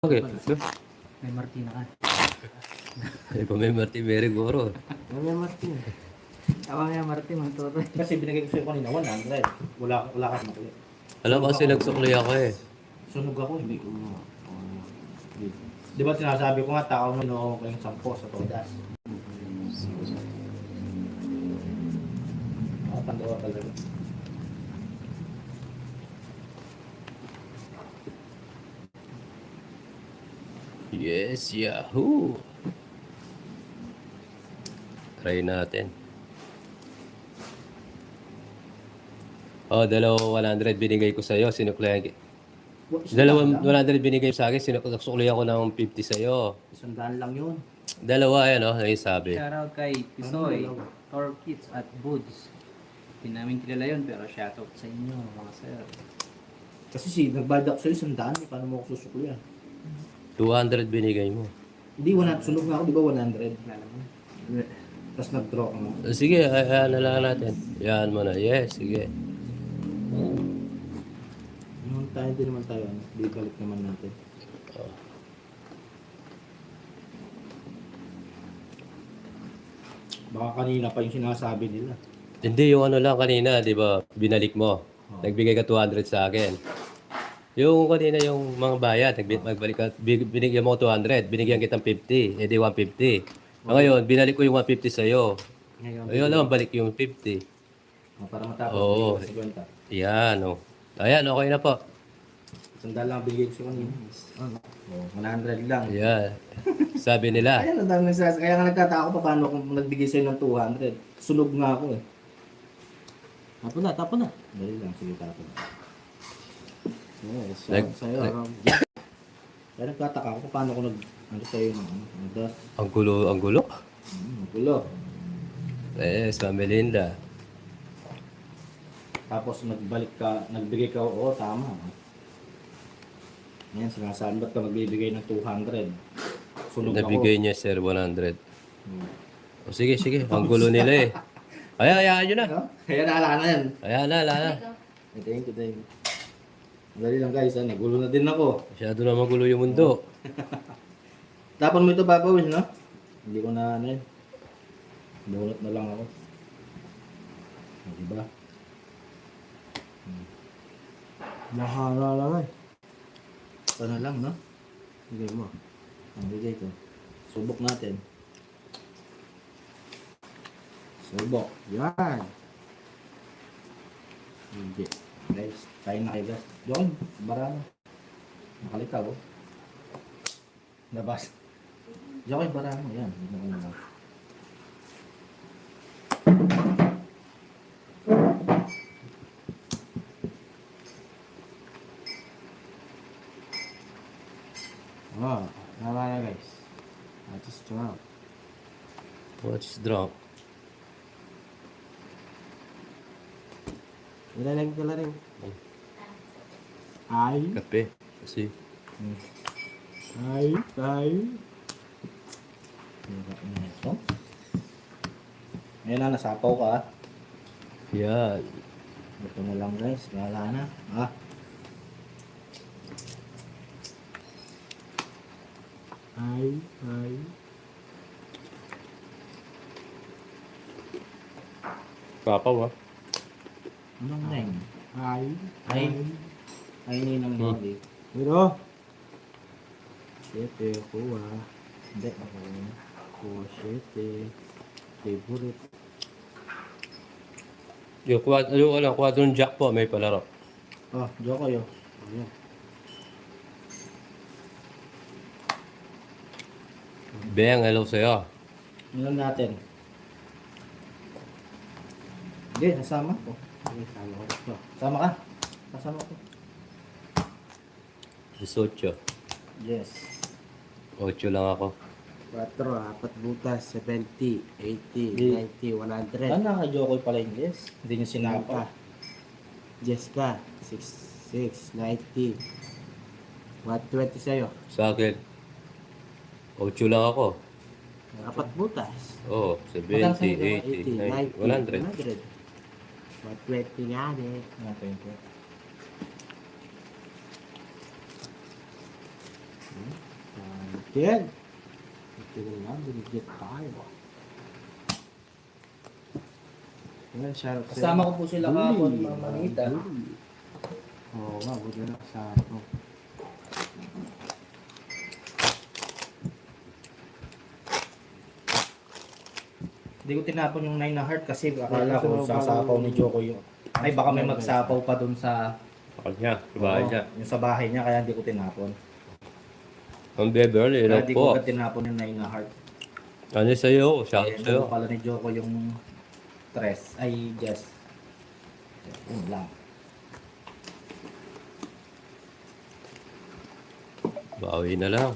Okay. May Martina ka. Ay pa may Martin Mary Goro. May Martin. Ako may Martin, matutoy. Kasi binigay ko sa'yo kanina 100. Wala ka makuli. Alam ko kasi nagsukli ako eh. Sunog ako, hindi ko. Di ba sinasabi ko nga, tao mo no kayong 10 sa todas. Pandawa talaga. Yes, Yahoo! Try natin. Oh, dalawang 100 binigay ko sa'yo. Sinukli. Dalawang 100 binigay sa akin. Sinukli ako ng 50 sa'yo. 100 lang yun. Dalawa, ayan oh, naisabi. Shoutout kay Pisoy, Tor Kids at Boods. Hindi namin kilala yun, pero shoutout sa inyo, mga sir. Kasi nagbayad ako sa'yo 100, paano mo ako susukli 200 binigay mo. Hindi, 100. Sunog nga ako, di ba 100? Kilala mo? Tapos nag-draw ka mo. Sige, ayan na lang natin. Yan mo na. Yes, sige. Naman tayo, hindi naman tayo. Bibalik naman natin. Oh. Baka kanina pa yung sinasabi nila. Hindi, yung ano lang kanina, di ba, binalik mo. Nagbigay ka 200 sa akin. Yung kanina yung mga bayad, magbalik ka, binigyan mo ko 200, binigyan kitang 50, edi 150. Ngayon, binalik ko yung 150 sa'yo. Ngayon, Ayun naman, balik yung 50. para matapos, Oo. bigyan ko 50. Yan, oh. Ayan, okay na po. 100 lang bigay ko sa'yo kanina. Oh, 100 lang. Yan. Sabi nila. Ayan, ang dami nagsasabi. Kaya nga nagtataka ko paano kung nagbigay sa'yo ng 200. Sunog nga ako eh. Tapon na. Dali lang, sige tapon. Yes, Nag- sa'yo. Kaya nagtataka ko paano ko ano sa'yo ng das. Ang gulo. Gulo. Yes, Mamelinda. Tapos nagbigay ka, oo, tama. Ngayon, sinasabi, ba't ka magbibigay ng 200? Sunog Nabigay ako. niya, sir, 100. Hmm. O sige, ang gulo nila eh. Ayan, hayaan nyo na. No? Kaya naalala na yan. Ayan na, Thank you. Dali lang guys, nagulo na din ako. Masyado na magulo yung mundo. Tapon mo ito babawin, no? Hindi ko na ano yun. Bunot na lang ako. Diba? Mahara lang eh. Ito na lang, no? Bigay mo. Ang bigay ko. Subok natin. Subok. Yan. Hindi. Guys, tayo na kayo guys. Doon, barano. Nakalitaw, oh. Labas. Diyan kayo barano. Yan. Yan na lang. Oh, tama na guys. That is strong. What's drunk? Ilalagay ko na rin. Ay. Kape. Kasi, Ay. Ito. Ngayon na, nasapaw ka. yan. Ito na lang guys. Wala na. Ay. Papaw ah. Anong name? Ay. Ay, ninang mo ulit. Pero. Siyete, kuha. Hindi, ako. Kuha siyete. Favorite. Yung quadron jack po, may palaro. Oh, Joko yun. Ayan. Beng, hello sa'yo. Ilan natin? Hindi, nasama ko. Ay, tama ko ito. Sama ka? Kasama ko. 18. Yes. 8 lang ako. 4, 4 butas, 70, 80, Di- 90, 100. Saan naka-Joko pala yung yes? Hindi niya sinapa. Jessica, 6, 90. 120 sa'yo. Sa akin, 8 lang ako. 4 butas. Oh, Magkano 70, sa'yo? 80, 80, 90, 100. 120 nga eh. Natin ko. Yan. Tigil lang, binigyan tayo. Yan, shoutout sa Kasama ko po sila kahapon, Bully. Ma'am Manita. Bully. Oo nga, buti na sa ako. Hindi ko tinapon yung 9 na heart kasi akala ko sasapaw ni Joko yung... Ay, baka may magsapaw pa dun sa... Sa kanya, sa bahay Oo, niya. yung sa bahay niya, kaya hindi ko tinapon. Ang Beverly, Kaya hello hindi ko po. agad tinapon yung 9 na heart. Ano sa'yo? Shout Eh, sa'yo. dalawa pala ni Joko yung tres. Ay, Jess. Yun lang. Bawi na lang.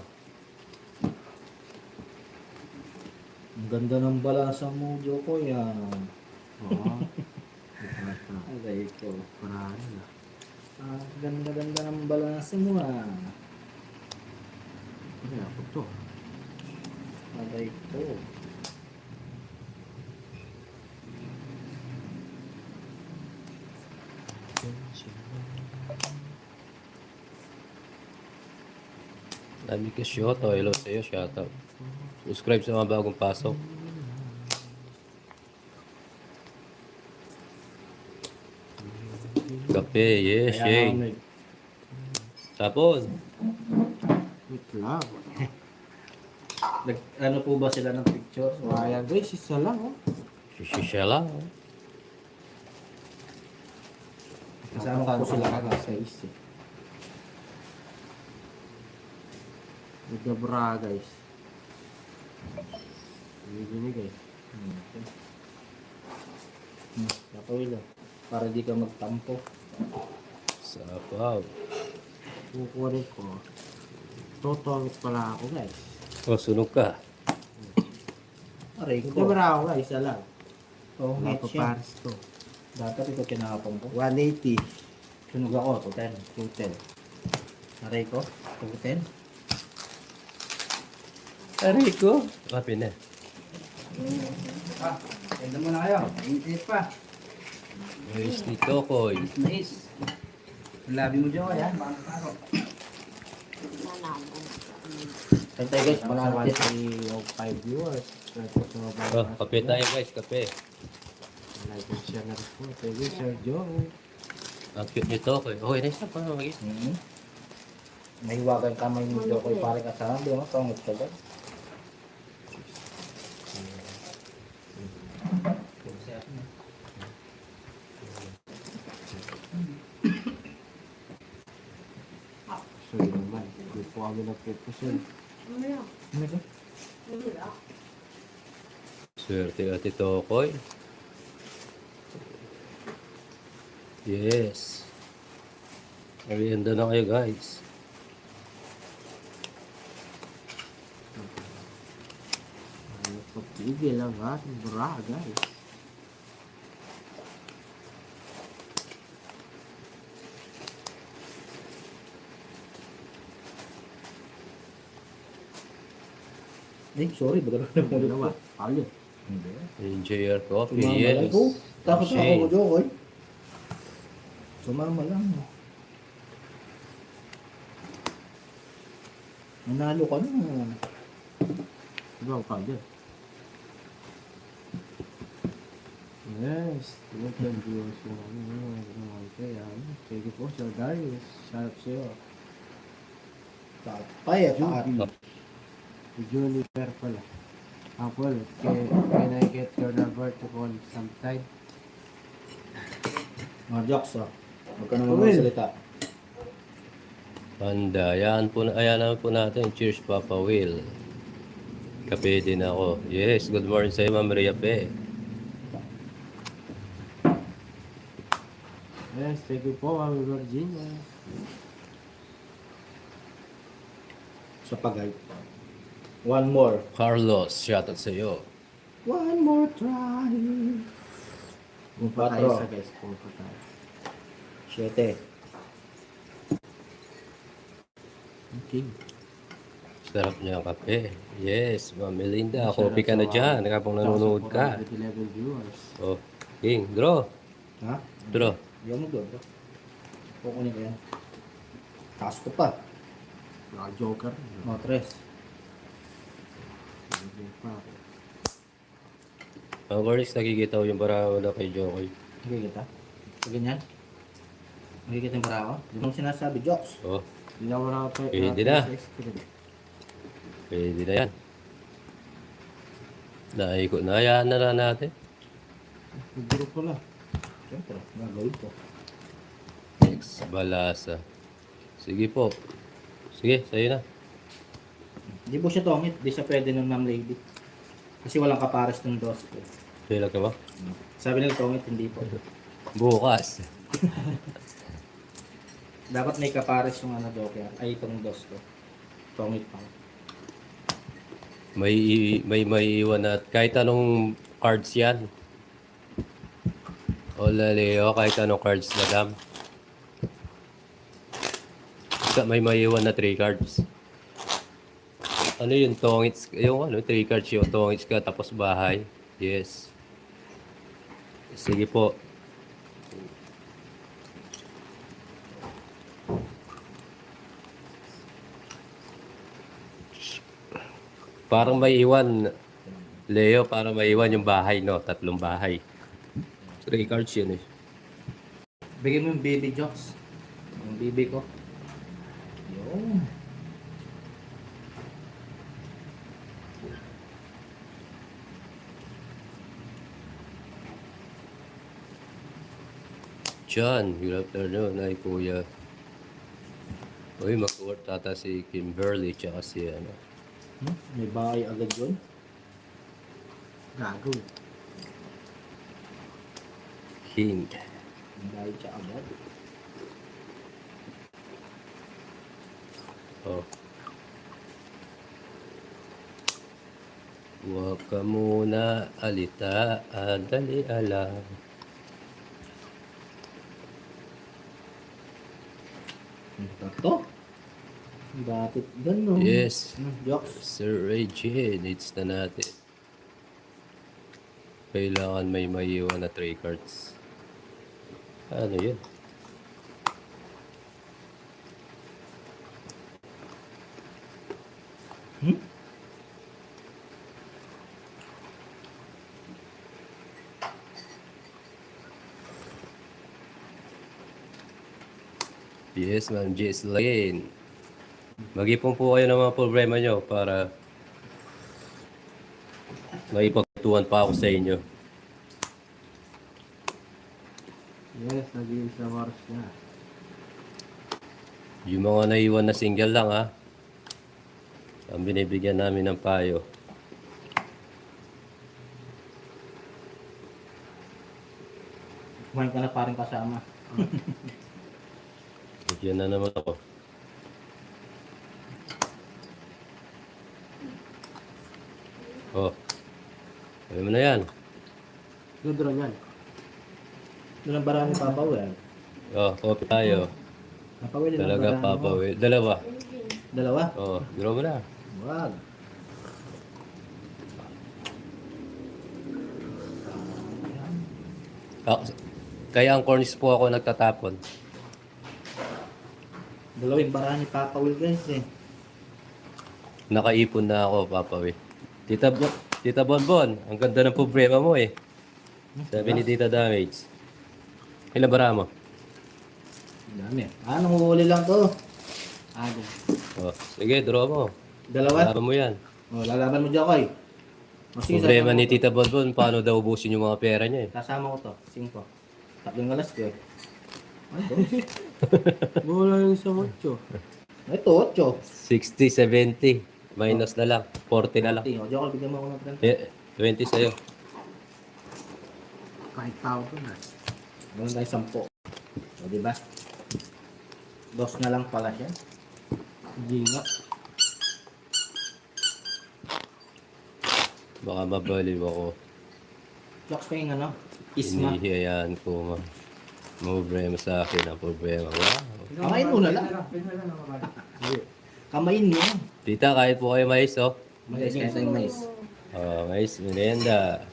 Ang ganda ng balasa mo, Joko, yan. Oo. Alay ko. Paraan na. Ah, ganda-ganda ng balasa mo, ah. Ano ako to? Alay ko. Dami ka Shoto, hello sa'yo, shoutout. Subscribe sa mga bagong pasok. Kape, yes, Kaya Shane. may- Tapon. Wait lang. ano po ba sila ng picture? Kaya guys, isa lang oh. Shisha lang. Kasama ko po sila. Sa isa. Nagabra guys. Binigay. Nakawil, ah. Para di ka magtampo. Sapaw. Kukunin ko. Totongit pala ako guys. O, sunog ka. Aray ko. Nagabra ako guys, isa lang. Oh, Wala hit pa siya. pares to. Dapat ito kinakapong ko. 180. Sunog ako, 210. 210. Aray ko, 210. Aray ko. Kape na. Ah, ganda mo na kayo. Init pa. Yes, ni Tokoy. Nice. Ang labi mo dyan, yan. Baka ako. Kantay guys, Sa pangarap yan. 105 viewers. Oh, kape tayo guys, kape. Like and share na rin po. Thank you, Sir Joe. Ang cute ni Tokoy. Okay, na isa pa. Magis. May hiwagang kamay mo dyan ko pare kasama. Di mo, pangot ka dyan. So yun naman. Hindi po kami nagpupusin. Ano ito? Swerte ate Tokoy. Yes. Merienda na kayo guys. Ano pagpigil ang ating bra, guys. Eh, sorry, bagal na mo Dalawa. Kali. Hindi. Enjoy your coffee. Sumama Yes. lang ko. Takot na ako Shane. ko dyan ko. Sumama lang. Nanalo ka na. Diba ang kali? Yes. Tulad yung viewers mo. Kaya, thank you po, Sir Darius. Shout out sa'yo. Tatay at Judy. Julie Per pala. Apple, can I get your number to call sometime? Mga jokes ah. Huwag ka naman Will. magsalita. Panda. Ayan naman po natin. Cheers, Papa Will. Kape din ako. Yes. Good morning sa'yo, Ma'am Maria Pe. Yes, thank you po, Mami Virginia. Sa pagay. One more. Carlos, shoutout sa'yo. One more try. Pumunta tayo Patro. sa guys, pumunta tayo. 7. Okay. Sarap niya ang kape. Yes, Ma'am Melinda. Kopi ka na dyan. Nakapong nanonood ka. 11 viewers. Oh, King, draw. Ha? Draw. Yung mo doon. Kukunin ko yan. Taas ko pa. Mga joker. Mga tres. Hindi pa ako. Ang Cornix, nakikita ko yung paraho na kay Jokoy. Nakikita? Sa ganyan? Nakikita yung para ako? Di mo sinasabi, jokes. Oh, Hindi ako nakapay. Pwede na. pwede na yan. Naikot na, hayaan na lang natin. Nagduro ko lang. Siyempre, nagawin ko. Next, balasa. Sige po. Sige, sa'yo na. Hindi po siya tongit. Di siya pwede ng ma'am lady. Kasi walang kapares ng dos ko. Kailan ka ba? Sabi nila tongit, hindi po. Bukas. Dapat may kapares yung ano joker. Ay, itong dos ko. Tongit pa. May iwan na kahit anong cards yan. Hola Leo, kahit anong cards, madam. Basta may iwan na 3 cards. Ano yun, tongits? Yung ano, 3 cards yun, tongits ka, tapos bahay. Yes. Sige po. Parang may iwan, Leo, parang may iwan yung bahay, no? 3 bahay. 3 cards yun eh. Bigyan mo yung baby jokes. Yung baby ko. Yun. John, good afternoon. Ay, kuya. Uy, mag-work tata si Kimberly tsaka si ano. May bahay agad yun. Gago. King. May bahay siya agad. Oh. Huwag ka muna alita, dali alam. Ito. Bakit ganun? Yes. Jokes. Sir Regine, needs na natin. Kailangan may maiwan na 3 cards. Ano yun? Yes, ma'am. Jess Lane. Mag-ipon po kayo ng mga problema nyo para maipagtuan pa ako sa inyo. Yes, nag-iisa Mars na. Yung mga naiwan na single lang ha. Ang binibigyan namin ng payo. Kumain ka na parang kasama. Bigyan na naman ako. Oh. Ayaw mo na yan. Dudro yan. Doon ang barang ni Papa Will. Oh, copy tayo. Papa Will, ilang Talaga, barang mo? Papa Will. Dalawa. Dalawa? Oh, draw mo na. Wag. Ah, kaya ang cornice po ako nagtatapon. Dalawa yung barang ni Papa Will guys eh. Nakaipon na ako, Papa Will. Tita Bonbon, ang ganda ng problema mo eh. Sabi ni Tita Damage. Ilan bara mo? Dami. Anong huli lang to? Ano? Oh, sige, draw mo. Dalawa? Lalaban mo yan. Oh, lalaban mo dyan, Koy. O, sige, Problema sasama ni ko Tita Bonbon, paano daw ubusin yung mga pera niya eh. to. Kasama ko to. 5. Tatlong alas ko eh. Ano? Wala yung sa macho. Ito, 8. 60, 70. Minus na lang. 40 na lang. O, Jokol, bigyan mo ako ng 30. 20 sa'yo. Kahit tao ko na. Meron tayo 10. O, diba? Dos na lang pala siya. Hindi nga. Baka mabaliw ako. Jokes pa yung ano? Isma. Hinihiyayaan ko. Problema sa akin ang problema. Wow. Kamain mo na lang. Kamain niyo. Tita, kahit po kayo mais, oh. Mais, kaya tayong mais. Oh, mais, merienda.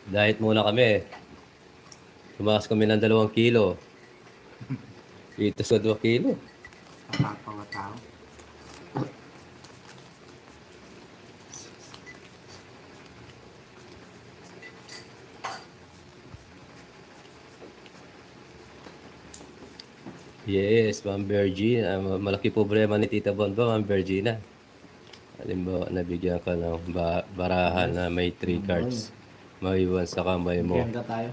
Diet muna kami. Tumakas kami ng 2 kilo. Dito sa 2 kilo. Yes, Ma'am Virgina. Malaki problema ni Tita Bonbon, Ma'am Virgina. Halimbawa, nabigyan ka ng barahan na may 3 cards. May 1 sa kamay mo. Merienda tayo.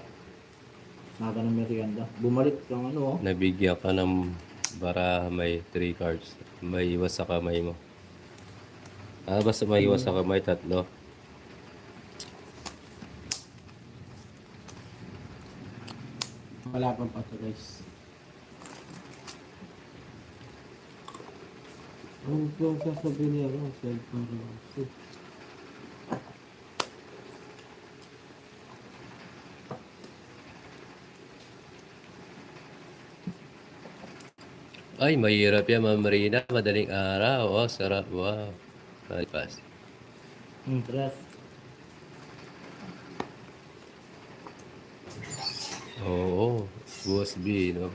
Maga ng merienda. Bumalik yung ano, oh. Nabigyan ka ng barahan may 3 cards. May 1 sa kamay mo. Basta may 1 sa kamay, 3. Wala pang pato guys. Ano po ang sasabihin niya? Cellphone Roxy. Ay, mahirap yan, Ma'am Marina. Madaling araw. Oh, sarap. Wow. Nalipas. Tres. Oo. Boss B, no?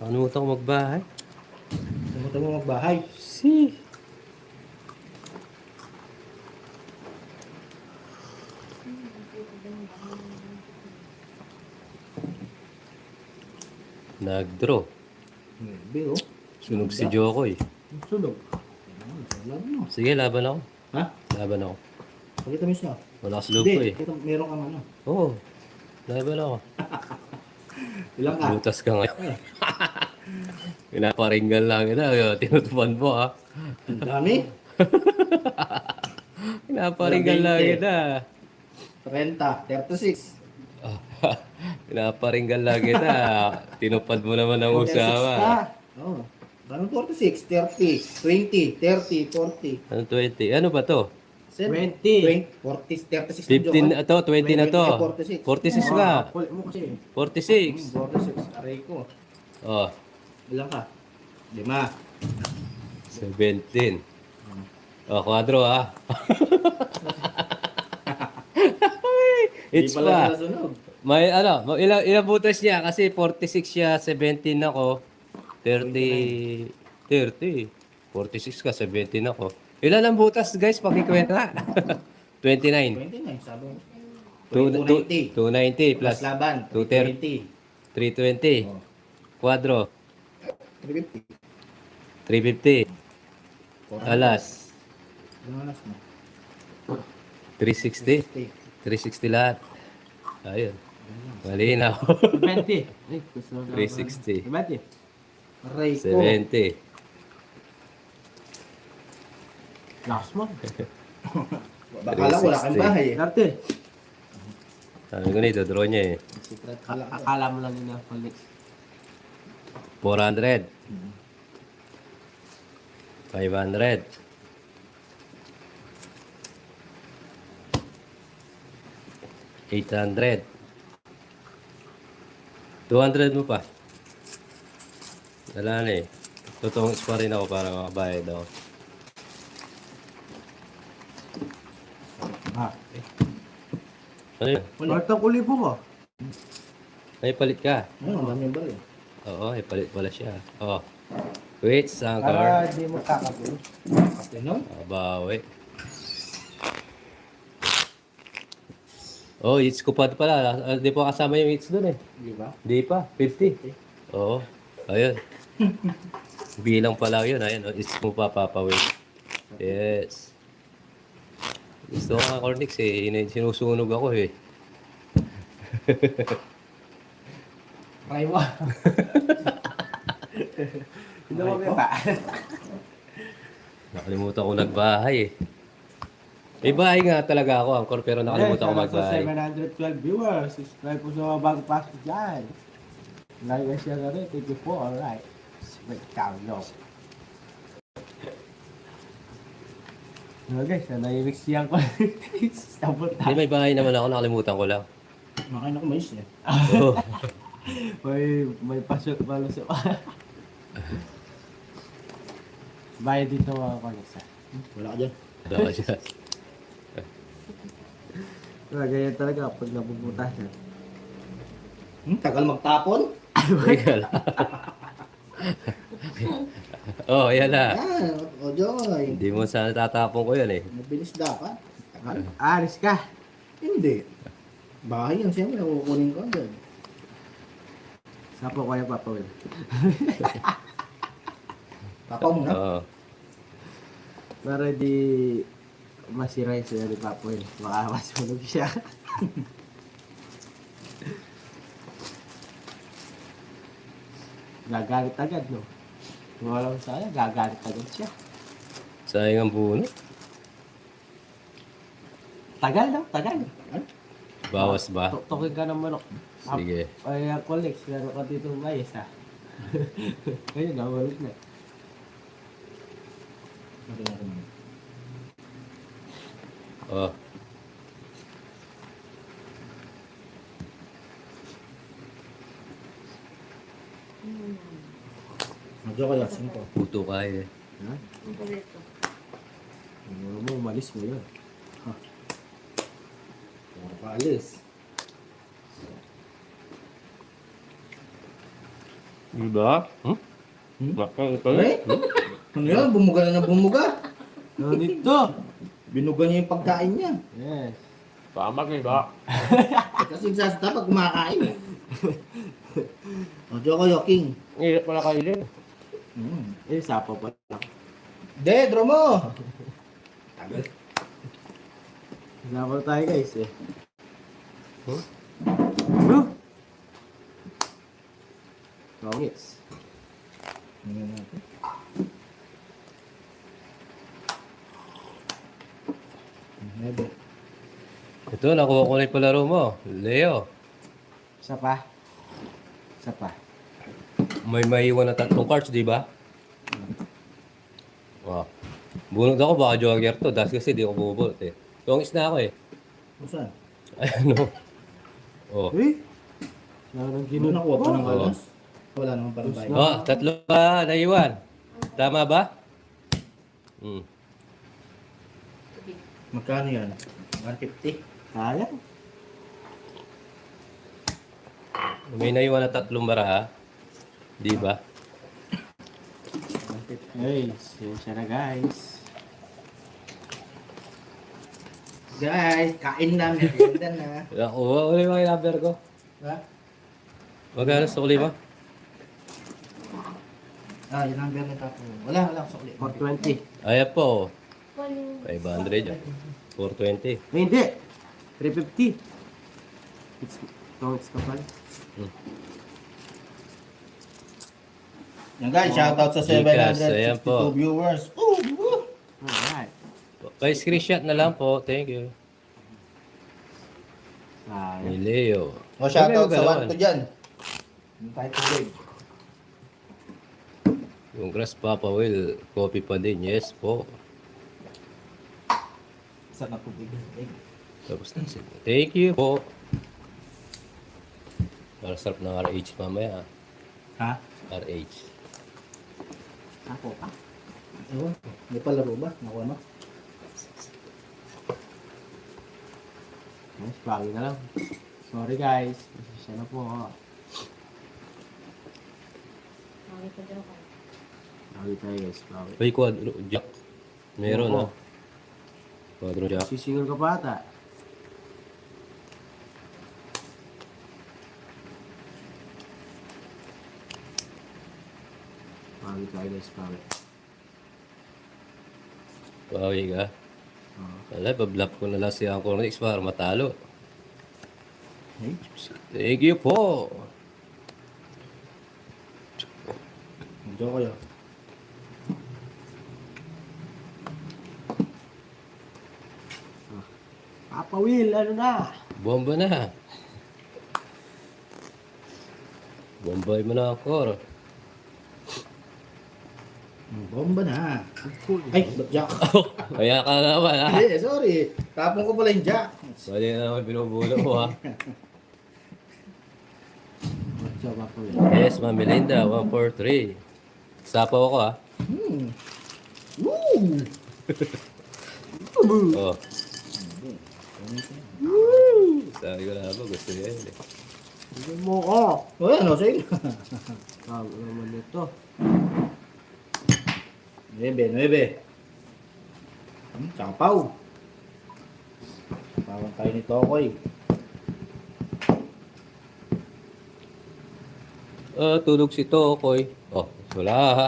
Nakalimutan ko magbahay. Tumutan mo magbahay. Si. Nag-draw. Hindi, oh. Sunog si Jokoy. Sunog. Laban mo. Sige, laban ako. Ha? Laban ako. Pakita mo siya. Wala sa loob ko eh. Kita, meron kang ano. Oo. Laban ako. Ilang ka? Butas ka ngayon. Pinaparinggan lang kita. Tinutupan mo ha. Ang dami. Pinaparinggan lang 20. kita. 30, 36. Pinaparinggan lang kita. Tinupad mo naman ang usawa. Oo. Anong 46? 30, 20, 30, 40. Ano 20? Ano ba to? 20. 40, 36 15 na to, 20 na to. 46. 46 ka. Kulit mo kasi. 46. 46. Aray ko. Oh, Ilang ka? 5. 17. Oh, kwadro ah. It's Di pala pa. nasunog. May ano, ilang butas niya kasi 46 siya, 17 ako. 30 46 ka, 17 ako. Ilan ang butas, guys? Pakikwenta. 29. 29, sabi mo. 290 Plus plus laban. 230. 320. Oh. Quadro. 350. 350. Alas. Ilang alas mo? 360. 360 lahat. Ayun. Malinaw. 20. Ay, gusto ko 360. 20. Aray ko. 70. Last mo. Bakala wala kang bahay eh. 30. Sabi ko nito, draw niya eh. Secret pala. Akala mo lang yun na kulit. 400. 500. 800. 200 mo pa. Wala na eh. Tutungis pa rin ako para makabayad ako. Ah. Ano yun? Martang kulibo ko. Ay, palit ka. Ano, ang dami yung baril. Oo, ay palit pala siya. Oh. Wait, Para sangkar. di mo kakagulo. Kasi nun, Bawi. Oh, it's kupad pala. Di pa kasama yung it's dun eh. di ba? Di pa, 50. Oo. Ayun. Bilang pala yun. Ayun, it's mo papapawin. Yes. Gusto ko nga Cornix eh. Sinusunog ako eh. Try mo. Hindi mo ba? Nakalimutan ko nagbahay eh. May bahay nga talaga ako, Angkor, pero nakalimutan ko magbahay. 712 viewers. Subscribe po sa mga bagong pasok dyan. Like and share na rin. Thank you po. Alright. Wait, download. Okay, sana yung mix yan ko. Double Hindi, may bahay naman ako, nakalimutan ko lang. Makain ako mais eh. Oo. may pasok pala sa... Bayad dito mga konisa. Wala ka dyan. Wala siya. Ganyan talaga pag nabubutasan. Tagal magtapon. Teka lang. Oh, yan na. Yan, o Joy. Hindi mo sana tatapon ko yan eh. Mabilis dapat. Tagal. Alis ka. Hindi. Bahay yan, siyempre, kukunin ko agad. Sapo ko yung papawin. Papa mo na. Oo. Para di masira yung sila ni Papoy. Baka masunog siya. Gagalit agad, no? Kung alam mo sana, gagalit agad siya. Sayang ang puno. Tagal, no? Tagal. Bawas ba? Tuktokin ka ng manok. Sige. Ay, Colex, laro ka dito mayos, ha? Ayun, nawalik na. Oh. Medyo kaya, simple. Puto kain eh. Ha? Ano mo, umalis mo yun. Para paalis. Diba? Hmm? Baka ito Eh? Ano yan? Bumuga na bumuga. Ano dito? Binuga niya yung pagkain niya. Yes. Tama kayo ba? Kasi sasata pag kumakain. O, Joko Yoking. Hirap pala kailin. Eh, sapo pa lang. De, draw mo! Tagal. Sapo tayo, guys, eh. Huh? Bro! Tongits. Tingnan natin. Never. Ito, nakuha ko na yung palaro mo. Leo. Isa pa. Isa pa. May maiwan na 3 cards, di ba? Wow. Bunod ako, baka jogger to. Das kasi di ako bubulot eh. Tongis na ako eh. Saan? Ay, ano? Oh. Eh? Sarang Ano ginun. nakuha pa ng Oo. alas? Wala naman parang bayan. Oh, 3 pa naiwan. Tama ba? Hmm. Magkano yan? 150? Kaya? May naiwan na 3 bara ha? Di ba? Guys, yun siya na, guys. Guys, kain na. Merienda na. Nakuha ko yung mga number ko. Ha? Magkano sa kulima? Ah, yung number na tapo. Wala sukli. 420. Ayan po. 500 yan. 420. Eh, hindi. 350. Tongits ka pala. Yan guys, shoutout sa Gcash, ayan 762 po. viewers. Ooh, woo! Alright. Pa-screenshot na lang po. Thank you. Ni Sayang. Leo. O, shoutout sa Galawan. 1 to dyan. Yung title grade. Yung Grass Papa Will, copy pa din. Yes po. Saan na tubig? Tapos na sila. Thank you po. Para sarap ng RH mamaya. Ha? RH. Ako pa. Ewan ko. May palaro ba? Nakuha mo? Mas bagay na lang. Sorry, guys. Pasensya na po. Bagay tayo, guys. Bagay. Uy, quadro jack. Meron Oo. ah. Quadro jack. Sisingal ka pa ata. Bagay tayo, guys. Bagay. Bawi ka. Oo. Wala, pa-bluff ko na lang si Uncle Nix para matalo. Hey. Thank you po. Medyo kayo. Papa Will, ano na? Bomba na. Bombay mo na ako. Bomba na. Ay, ba't jack? Kaya ka naman ha. Hindi, sorry. Tapon ko pala yung jack. Mali na naman binubulo mo ha. What's up, Papa Will? Yes, Ma'am Melinda, 143. Sapaw ako ha. Woo! Oh. Sabi ko na ba, gusto niya yun eh. Hindi mo ko. O yan, o, sige. Tawag naman ito. 9. Sapaw. Sapawan tayo ni Tokoy. Tulog si Tokoy. Oh, wala ha.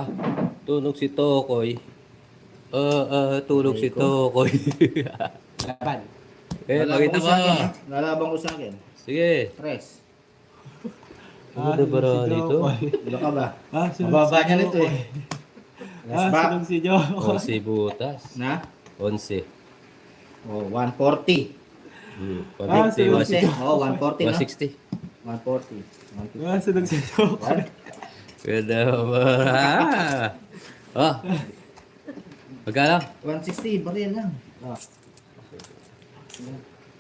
Tulog si Tokoy. Tulog si Tokoy. Laban. Pakita mo. Nalabang ko sa akin. Sige. Tres. Ano ba sunod si dito? Jokoy. Ilan ka ba? Sunod Mababa si niya nito Jokoy. eh. Last back. Sunod si Jokoy. 11 butas. Na? 11. Oh, 140. 150, sunod si 160. Oh, 140 na. 160. 140. 150. Sunod si Jokoy. Yan. Ganda ba? Oh. Magkano? 160, baril lang.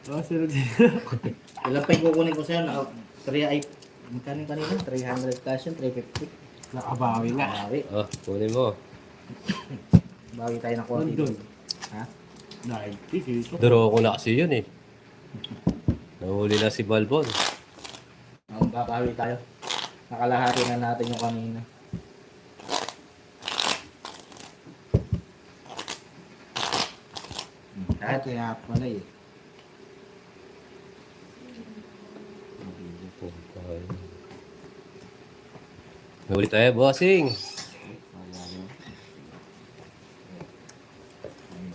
Sunod si Jokoy. Ilan pa yung kukunin ko sa'yo? 3 ay... Magkano yung kanina? 300 cash yun, 350. Nakabawi nga. Bawi. Oh, kunin mo. Bawi tayo ng konti. Nandun. Ha? 90 dito. Duro ko na kasi yun eh. Nahuli na si Balbon. Babawi tayo. Nakalahati na natin yung kanina. Kahit kaya pala eh. Nahuli tayo, bossing.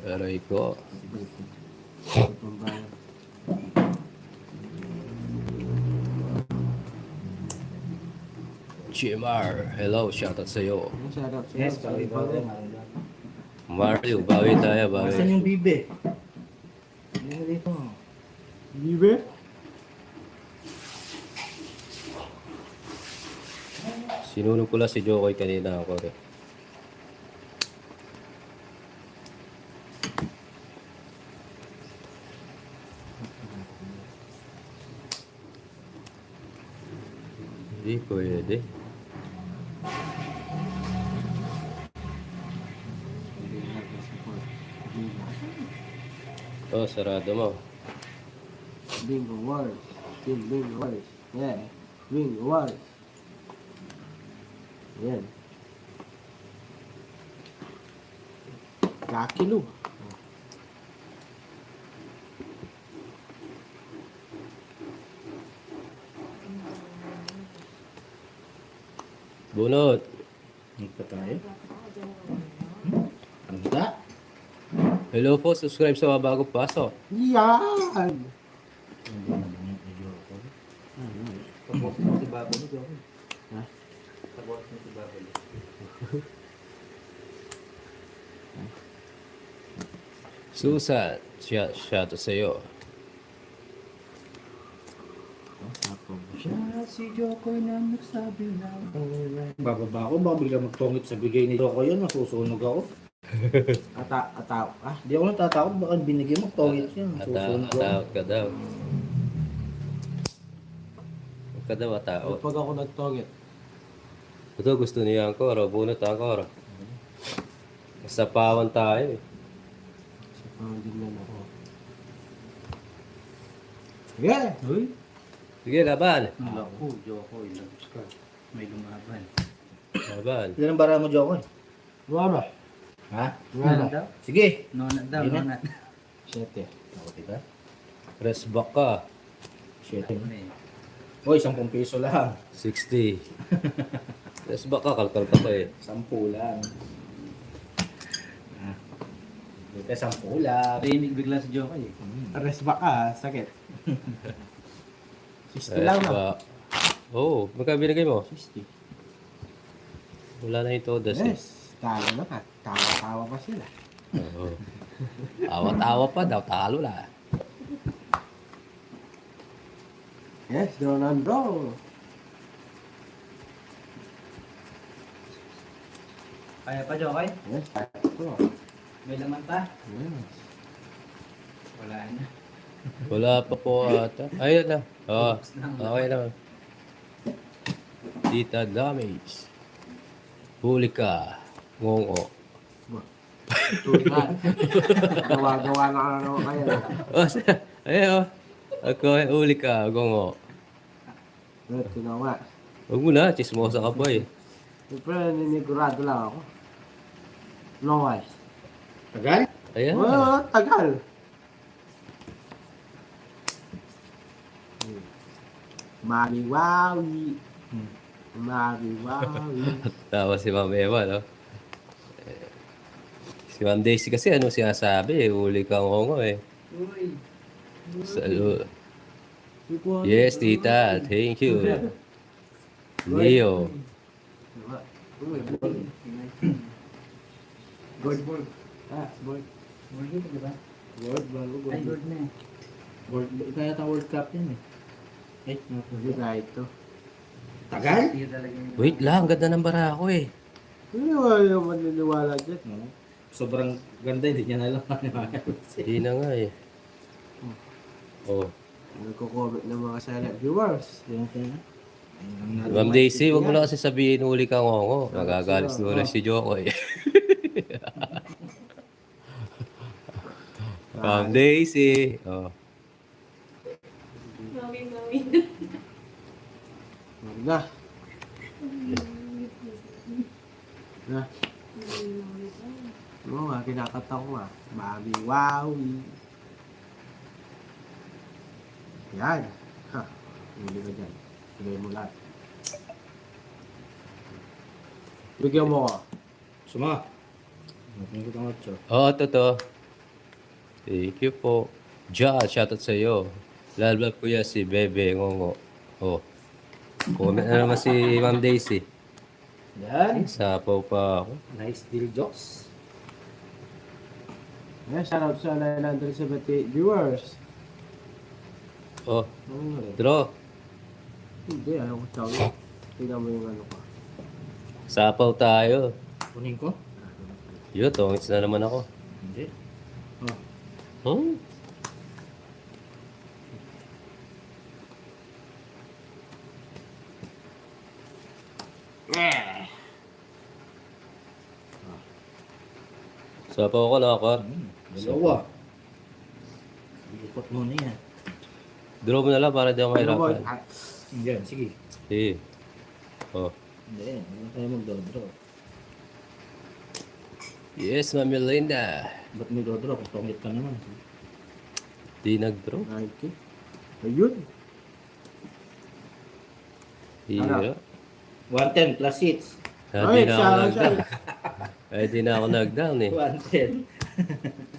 Aray ko. GMR, hello, shoutout sa'yo. Shoutout sa'yo. Yes, bawi pa rin. Mario, bawi tayo, Asan bawi. yung bibe? Ano dito? Bibe? Sinunog ko lang si Jokoy kanina ako rin. Hindi pwede. Oh, sarado mo. Bingo Wars. Team Bingo Wars. Yeah. Bingo Wars. Yan. Kakilo. Bunot. Dito tayo. Ang da? Hello po, subscribe sa mga bagong pasok. Yan! Pag-box mo si Babo ni Jokoy. Ha? Pag-box mo si Babo ni. Susan, shoutout sa'yo. Siya si Jokoy na nagsabi na bababa ako, baka bigla magtongit sa bigay ni Jokoy yun, masusunog ako. Ataw. Di ako natatakot, baka binigyan mo, tongit siya, masusunog ako. Ataot ka daw. Huwag ka daw ataot. Pag ako nagtogit. Ito gusto niya ang koro, bunot ang koro. Basta pawan tayo eh. Sa pangdignan ako. Yeah! Uy, Sige, laban. naku, Jokoy, labos ka. May lumaban. Laban. Ilan ang bara mo, Jokoy? Wala. Ha? Wala. Sige. Nonat daw, Yun nonat. 7. Ako, diba? Press back ka. 7. Uy, 10 piso lang. 60. Press back ka, kalkal ka pa eh. 10 lang. Dito 10 lang. Rinig bigla si Jokoy. Rest back ka, sakit. 60 Press lang na. back. Oo, magkano binigay mo? 60. Wala na yung todas eh. Yes. Talo na ka. Tawa-tawa pa sila. Oo. Tawa-tawa pa daw, talo na. Yes, draw na draw. Kaya pa Jokoy? Yes, ito. May laman pa? Yes. Wala na. Wala pa po ata. Ayun na. Oo. Okay naman. Tita damage. Huli ka. Ngongo. Tulihan. Gawa-gawa na ano kayo. Oh, ayun oh. Ako, huli ka. Ngongo. But, ginawa. Huwag mo na. Chismosa ka pa eh. Siyempre, ninigurado lang ako. No way. Tagal? Ayan. Oh, tagal. Mariwawi. Mariwawi. Tawa si Ma'am Eva, no? Si Ma'am Daisy kasi ano sinasabi, uli kang hongo eh. Salut. Yes, tita. Thank you. Leo. Good. Ah, good. Good, bago good. World, kaya ta World Cup yun eh. Hindi na ito. Tagal? Wait lang, ganda ng barako eh. Hindi wala maniniwala dyan. No? Sobrang ganda, hindi niya na lang. Hindi na nga eh. Oh. Nagko-comment ng mga silent viewers. Ma'am Daisy, huwag mo na kasi sabihin uli kang hongo. Nagagalis doon na si Joko eh. Ma'am Daisy. Oh. Na. Na. Oo nga, kinakanta ko nga. Mami, wowi. Yan. Ha. Huli ka dyan. Huli mo lahat. Bigyan mo ko. Suma. Natin ko itong 8. Oo, totoo. Thank you po. Ja, shoutout sa iyo. Lalabab ko yan si Bebe Ngongo. Oh. Comment na naman si Ma'am Daisy. Yan. Sapaw pa ako. Nice deal, Jokes. Yan, shoutout sa 978 viewers. Oh, Ano nga rin? draw. Hindi, ayaw ko tawag. Tingnan mo yung ano ko. Sapaw tayo. Kunin ko? Yun, tongits na naman ako. Hindi. Hmm? Sapaw ko na ako. Dalawa. Ikot mo na yan. Draw mo na lang para di ako mahirapan. Yan, sige. Sige. Oh. Hindi, hindi tayo mag-draw. Yes, Ma'am Melinda. Ba't may draw kung tongit ka naman? Di nag-draw. Nike. Ayun. Hira. 110 plus hits. Di na ako siya, nag-down. Ay, di na ako nag-down eh. 110.